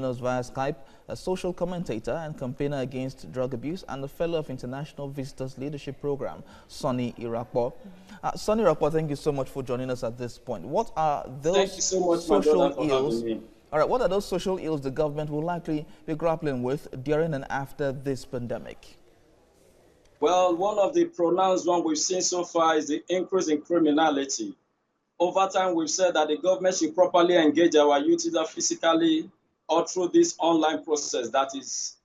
us via Skype, a social commentator and campaigner against drug abuse and a fellow of International Visitors Leadership Program, Sonny Irakpo. Sonny Irakpo, thank you so much for joining us at this point. What are those social ills? All right, what are those social ills the government will likely be grappling with during and after this pandemic? Well, one of the pronounced one we've seen so far is the increase in criminality. Over time, we've said that the government should properly engage our youth either physically or through this online process that is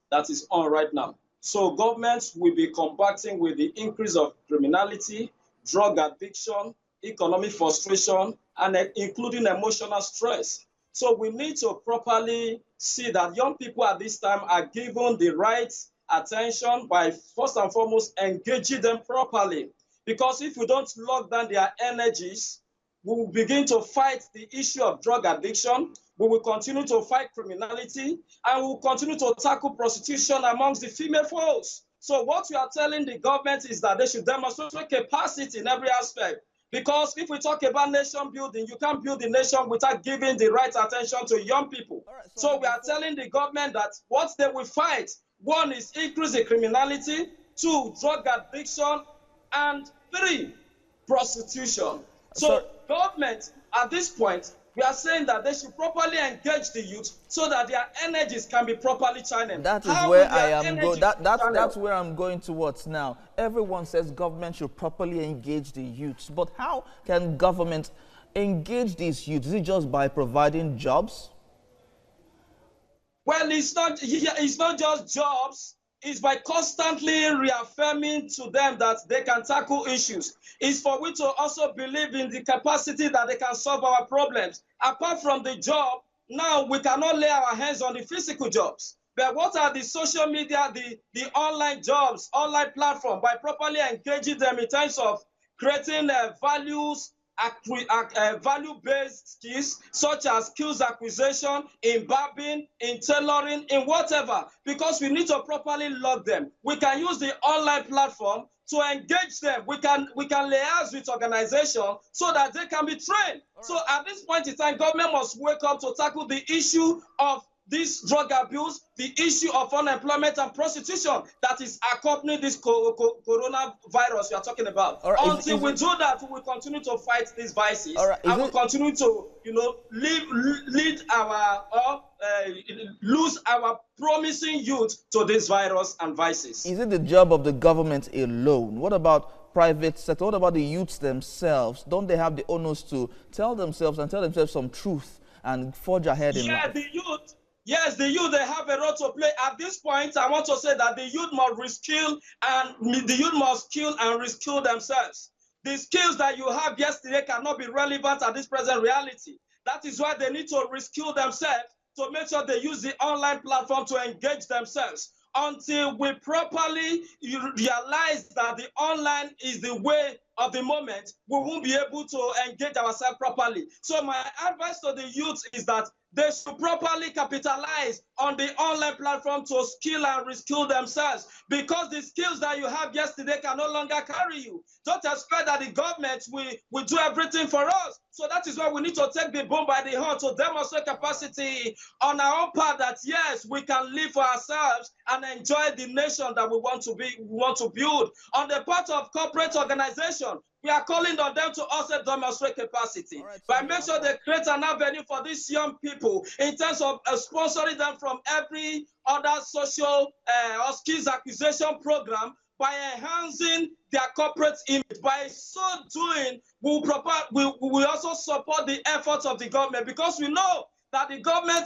on right now. So governments will be combating with the increase of criminality, drug addiction, economic frustration, and including emotional stress. So we need to properly see that young people at this time are given the right attention by first and foremost engaging them properly. Because if we don't lock down their energies, we will begin to fight the issue of drug addiction. We will continue to fight criminality, and we will continue to tackle prostitution amongst the female folks. So what we are telling the government is that they should demonstrate capacity in every aspect. Because if we talk about nation building, you can't build the nation without giving the right attention to young people. Right, so we are telling the government that what they will fight, one is increase in criminality, two, drug addiction, and three, prostitution. So government, at this point, we are saying that they should properly engage the youth so that their energies can be properly channeled. That is where I am going. That's where I'm going towards now. Everyone says government should properly engage the youths, but how can government engage these youths? Is it just by providing jobs? Well, it's not just jobs. It's by constantly reaffirming to them that they can tackle issues. It's for we to also believe in the capacity that they can solve our problems. Apart from the job, now we cannot lay our hands on the physical jobs. But what are the social media, the online jobs, online platform, by properly engaging them in terms of creating value-based skills such as skills acquisition, in barbing, in tailoring, in whatever, because we need to properly log them. We can use the online platform to engage them. We can liaise with organizations so that they can be trained. Right. So at this point in time, government must wake up to tackle the issue of this drug abuse, the issue of unemployment and prostitution that is accompanying this coronavirus we are talking about. Right, until we do that, we will continue to fight these vices, and we'll continue to, lose our promising youth to this virus and vices. Is it the job of the government alone? What about private sector? What about the youths themselves? Don't they have the onus to tell themselves some truth and forge ahead in life? Yes, the youth, they have a role to play. At this point, I want to say that the youth must reskill and reskill themselves. The skills that you have yesterday cannot be relevant at this present reality. That is why they need to reskill themselves to make sure they use the online platform to engage themselves. Until we properly realize that the online is the way of the moment, we won't be able to engage ourselves properly. So my advice to the youth is that they should properly capitalize on the online platform to skill and reskill themselves, because the skills that you have yesterday can no longer carry you. Don't expect that the government will do everything for us. So that is why we need to take the bull by the horn to demonstrate capacity on our own part that yes, we can live for ourselves and enjoy the nation that we want to build. On the part of corporate organization, we are calling on them to also demonstrate capacity by making sure they create an avenue for these young people in terms of sponsoring them from every other social or skills acquisition program, by enhancing their corporate image. By so doing, we will also support the efforts of the government, because we know that the government